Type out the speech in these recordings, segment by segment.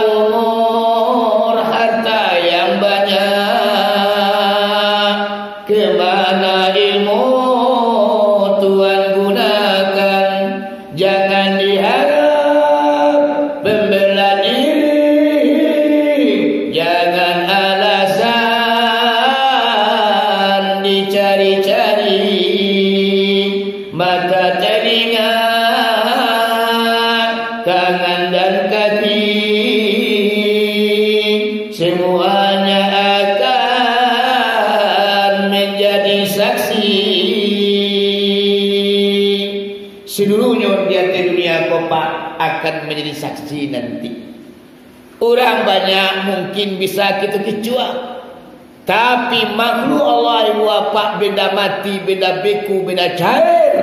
umur, harta yang banyak, kemana ilmu Tuhan gunakan. Jangan diharap membela diri, jangan alasan dicari-cari. Mata, telinga, tangan dan kaki, semuanya akan menjadi saksi. Seluruhnya di atas dunia kopak akan menjadi saksi nanti. Orang banyak mungkin bisa kita kecuali, tapi makhluk Allah ibu bapa benda mati, benda beku, benda cair,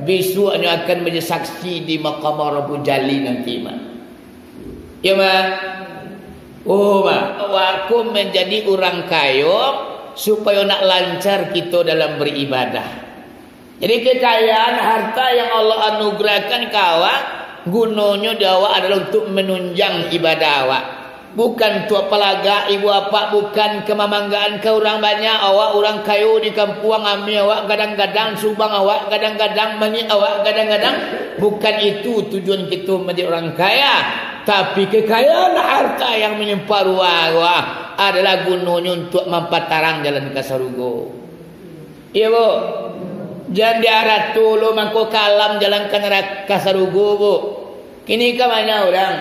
besoknya akan menjadi saksi di maqam Rabbul Jali nanti, mak. Ya, mak. Oh, mak. Aku menjadi orang kaya supaya nak lancar kita dalam beribadah. Jadi kekayaan harta yang Allah anugerahkan kawan, gunanya awak adalah untuk menunjang ibadah awak. Bukan untuk pelaga ibu bapa, bukan kemamanggaan ke orang banyak. Awak orang kayu di kampung kami, awak kadang-kadang subang, awak kadang-kadang mani, awak kadang-kadang. Bukan itu tujuan kita menjadi orang kaya. Tapi kekayaan harta yang menyempar ruah adalah gunanya untuk mempatarang jalan ke surga. Iya, Bu. Jangan diarah dulu mangko kalam jalan ke neraka surga, Bu. Kini ke mana orang?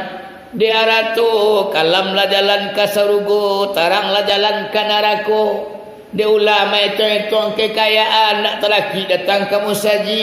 Diarah tu kalamlah jalan ke surga, taranglah jalan ke neraka. Dia ulama itu kekayaan nak terlaki datang ke musaji.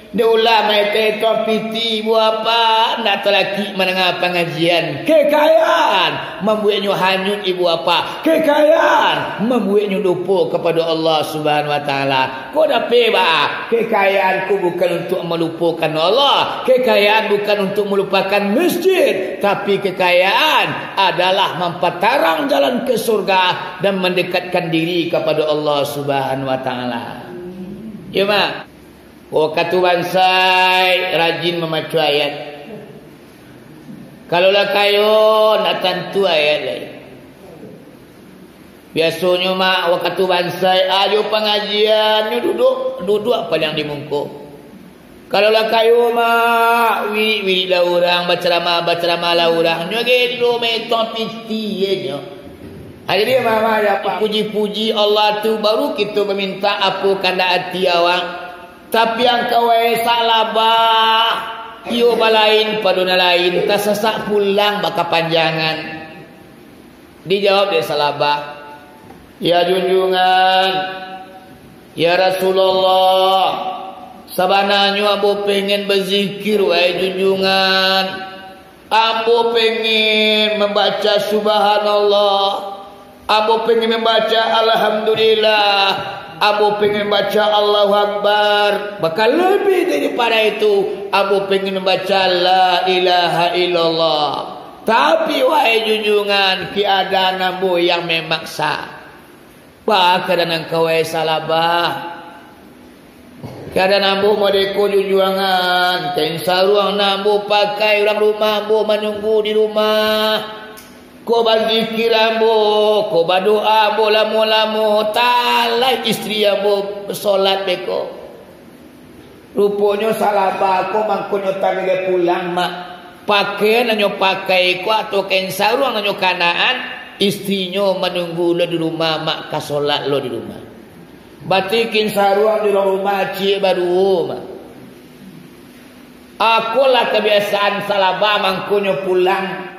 Dia ulama itu piti buat apa nak terlaki menengah pengajian. Kekayaan membuatnya hanyut ibu apa. Kekayaan membuatnya lupa kepada Allah Subhanahu Wa Taala. Kau dah peba. Kekayaanku bukan untuk melupakan Allah. Kekayaan bukan untuk melupakan masjid, tapi kekayaan adalah mempertarang jalan ke surga dan mendekatkan diri kepada Allah Subhanahu Wa Taala. Ya, mak. Oh, kata bansai rajin membaca ayat. Kalaulah kayo nak tentu ayat lain. Biasanya mak waktu bansai ayo pengajian duduk apa yang dimungkuk. Kalaulah kayo mak wi lah orang baca ramah lah orang. Nyoge do meton piti ye. Jadi mama apa puji-puji Allah tu baru kita meminta apa kanda hati awak. Tapi yang kawai salabah iyo balain paduna lain tasasak pulang baka panjangan. Dijawab dia salabah, ya junjungan, ya Rasulullah, sabananya abu pengen berzikir wahai junjungan. Abu pengen membaca subhanallah, abu pengen membaca alhamdulillah, Abu pengen baca Allahu Akbar. Bakal lebih daripada itu, Abu pengen membaca La ilaha illallah. Tapi wahai junjungan, keadaan Abu yang memaksa. Keadaan engkau wahai salabah. Keadaan Abu modeko junjungan. Kain saruang Abu pakai orang rumah Abu menunggu di rumah. Kau berzikir ambo, kau berdoa ambo lamu-lamu, talai istri ambo bersolat beko. Rupanya salabah kau mangkonyo tangi pulang mak. Pakaian nanyo pakai kau atau kain sarung nanyo kanaan, istrinya menunggu lo di rumah mak kasolat lo di rumah. Batikin sarung di rumah cie baru mak. Akulah kebiasaan salabah mangkonyo pulang.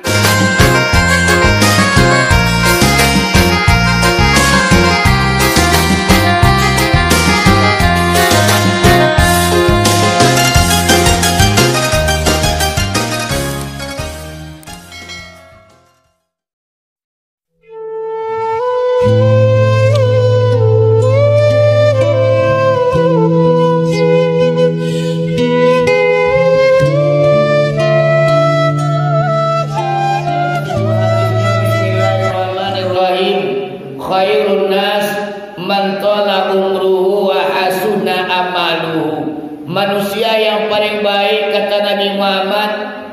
Manusia yang paling baik kata Nabi Muhammad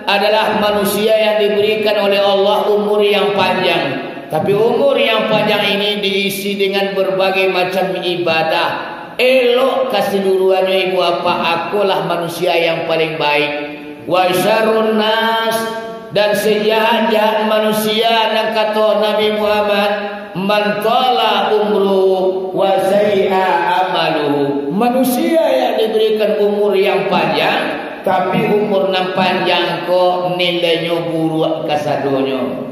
adalah manusia yang diberi diberikan oleh Allah umur yang panjang. Tapi umur yang panjang ini diisi dengan berbagai macam ibadah. Elok kasih duluannya ibu apa, akulah manusia yang paling baik. Wa syarrun nas, dan sejahat-jahat manusia yang kata Nabi Muhammad, man tala umru wa sayyi'a amaluhu. Manusia yang diberikan umur yang panjang, tapi umur yang panjang kok nilainya buruk kasadonyo.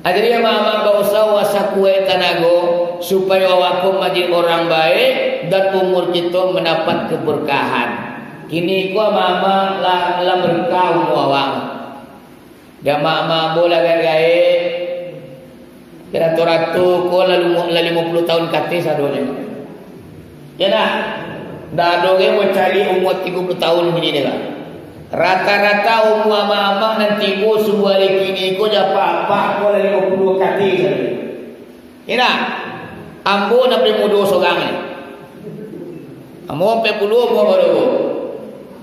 Jadi mama gak usah wasakue tanago supaya wakum menjadi orang baik dan umur kita mendapat keberkahan. Kini ko mama la berkah wawang. Dia mama bola gaya kira-kira ko lalu 50 tahun kate sadonyo. Ya dah. Dah doge mau cari umur 30 tahun ini dia. Rata-rata umur ama-ama nanti ko sebuah kini ko apa-apa ko 50 kati saja. Ina, ambo na primudo sogang. Ambo 40 mo baru.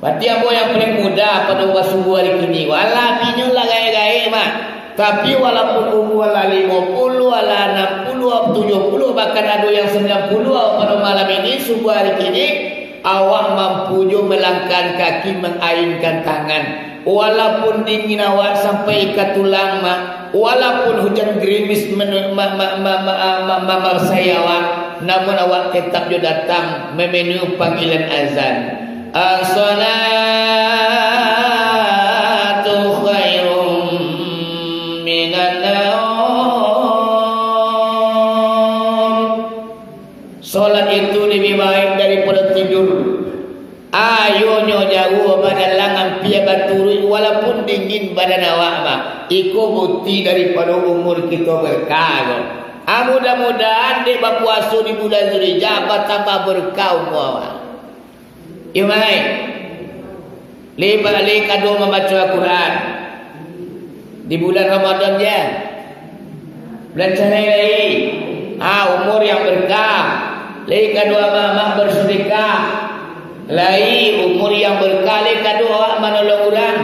Berarti ambo yang paling muda pada sebuah kini. Wala pinyo lah gaya-gaya mah. Tapi walaupun umur ala 50, ala 60, 70, bahkan ada yang 90 pada malam ini sebuah hari ini, awak mampu jo melangkahkan kaki, mengainkan tangan. Walaupun dingin awak sampai ikat tulang mak, walaupun hujan gerimis saya awak, namun awak tetap jo datang memenu panggilan azan. As-salatu khairum minan naum. Salat itu lebih baik daripada tidur. Ayo nyo jauh badan langan pia baturi walaupun dingin badan awak mah. Iko bukti daripada umur kita berkah. Mudah-mudahan dek berpuasa di bulan Zulhijjah tambah berkah umur awak. Ya mai. Lebih kado membaca Al-Quran di bulan Ramadan ya. Bulan Syawal. Umur yang berkah. Lebih kado mama bersedekah. Lai umur yang berkah kado awak menolong orang.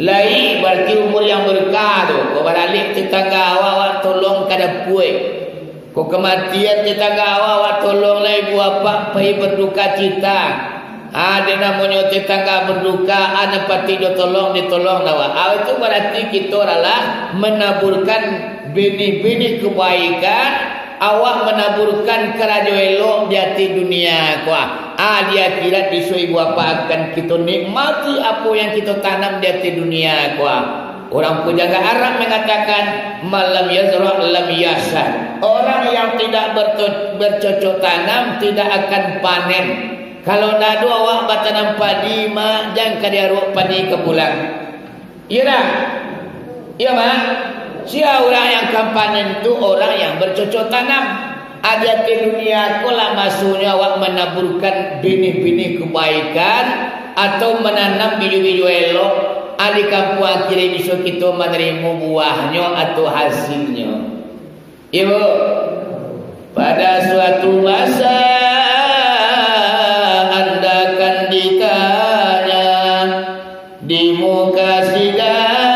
Lai berarti umur yang berkah tu. Kau balik tetangga awak tolong kada puai. Kau kematian tetangga awak tolong lai ibu apa pergi berduka cita. Ada namanya tetangga berduka, ada pati ditolong awak. Itu berarti kita adalah menaburkan benih-benih kebaikan. Awak menaburkan kerajo elok di hati dunia kuah. Dia kira isu ibu apa akan kita nikmati apa yang kita tanam di hati dunia kuah. Orang penjaga Arab mengatakan malam yazra lam yasad. Orang yang tidak bercocok tanam tidak akan panen. Kalau nado awak batanam padi mah jangan kadiaruk padi ke bulan. Iya dah. Iya mah. Siapa orang yang kampanen itu orang yang bercocok tanam. Ada di dunia kolah maksudnya awak menaburkan benih-benih kebaikan atau menanam biju-biju elok. Di kampung akhirnya bisa kita menerima buahnya atau hasilnya. Ibu, pada suatu masa anda akan ditanya di muka sidang.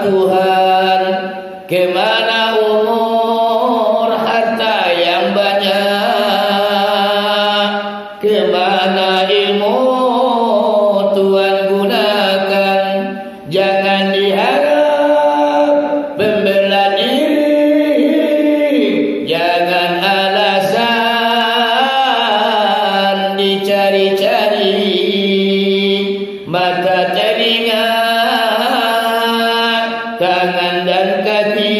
Tuhan, kemana umur harta yang banyak, kemana ilmu Tuhan gunakan. Jangan diharap membela diri, jangan alasan dicari-cari. Mata telinga tangan dan kaki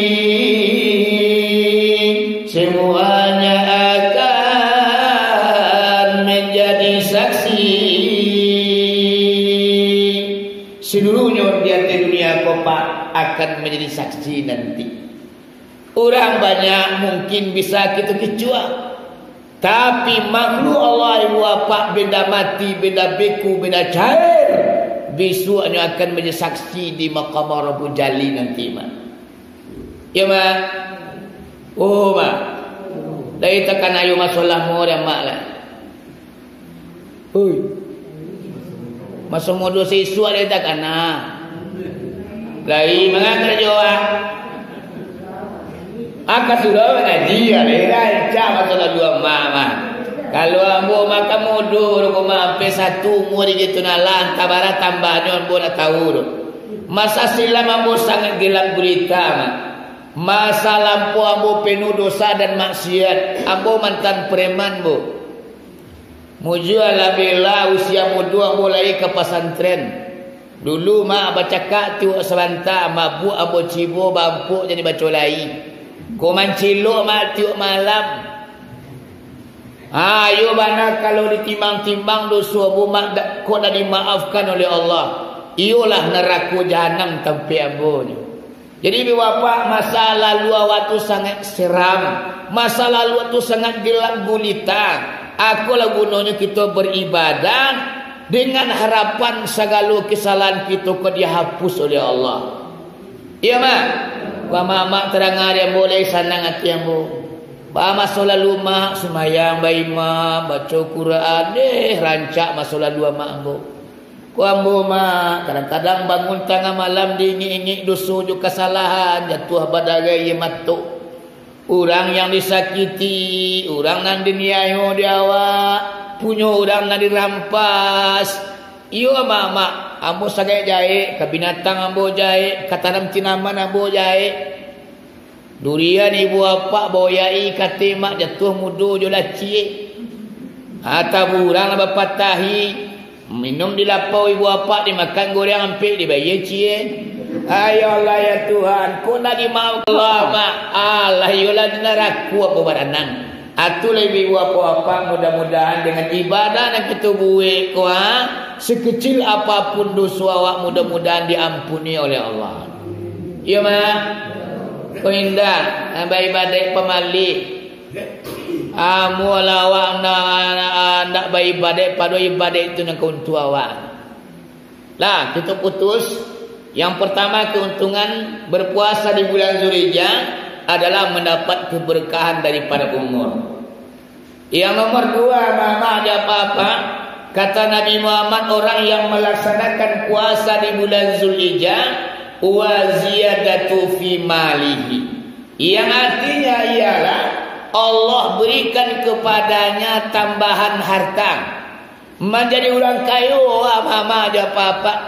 semuanya akan menjadi saksi. Seluruhnya di hati dunia kopak akan menjadi saksi nanti. Orang banyak mungkin bisa kita kecuali, tapi makhluk Allah ibu apa beda mati, beda beku, beda cair. Besoknya akan menjadi saksi di Maqam Rabbul Jali nanti mak. Ya mak. Oh mak. Dari tekan ayu masalah mu yang mak lah. Oi. Masa modo siswa dia tekan nah. Lai mengajar Jawa. Akan sudah mengaji ya, rancang masalah dua mama. Kalau ambo makan mudur, ko mampe satu umur gitu nalan, tabara tambahnya ambo nak tahu. Masa silam ambo sangat gelap gulita. Masa lampu ambo penuh dosa dan maksiat. Ambo mantan preman bu. Mujual bila usia muda mulai ke pesantren. Dulu mak baca kak tu selanta mabuk ambo cibo bangkuk jadi baca lai. Ko mancilok mak tiuk malam. Ayo bana kalau ditimbang-timbang dosa ambo mak kau dah dimaafkan oleh Allah. Iolah neraka jahanam tempat ambo ni. Jadi bapak masa lalu awak tu sangat seram. Masa lalu tu sangat gelap gulita. Aku lah gunanya kita beribadah dengan harapan segala kesalahan kita kau dihapus oleh Allah. Iya mak. Wa mak terang yang boleh senang hati ambo. Ba masa lalu mak semayang bayi mak baca Quran rancak masa lalu mak ambo. Ku ambo mak kadang-kadang bangun tengah malam diingi-ingi dosa juga kesalahan jatuh badagai matuk. Orang yang disakiti, orang yang diniayo di awak, punya orang yang dirampas. Iyo mak, ambo sangat jahit, ke binatang ambo jahit, ke tanam tinaman ambo jahit. Durian ibu apa boyai kata mak jatuh mudu jolah cik. Taburang bapak tahi, minum di lapau ibu apa dimakan goreng ampik dibayar cik. Ayo Allah ya Tuhan, kau nak dimaaf Allah mak. Allah yolah neraka apa baranang. Atulah ibu apa-apa mudah-mudahan dengan ibadah yang kita buat kau sekecil apapun dosa awak mudah-mudahan diampuni oleh Allah. Ya mak. Kau indah ibadah pemalik. Mula awak nak beribadah pada ibadah itu nak untuk awak. Lah kita putus. Yang pertama keuntungan berpuasa di bulan Zulhijjah adalah mendapat keberkahan daripada umur. Yang nomor dua, mama ada apa-apa? Kata Nabi Muhammad, orang yang melaksanakan puasa di bulan Zulhijjah wa ziyadatu fi malihi. Yang artinya ialah Allah berikan kepadanya tambahan harta. Menjadi orang kaya, mama ada apa-apa?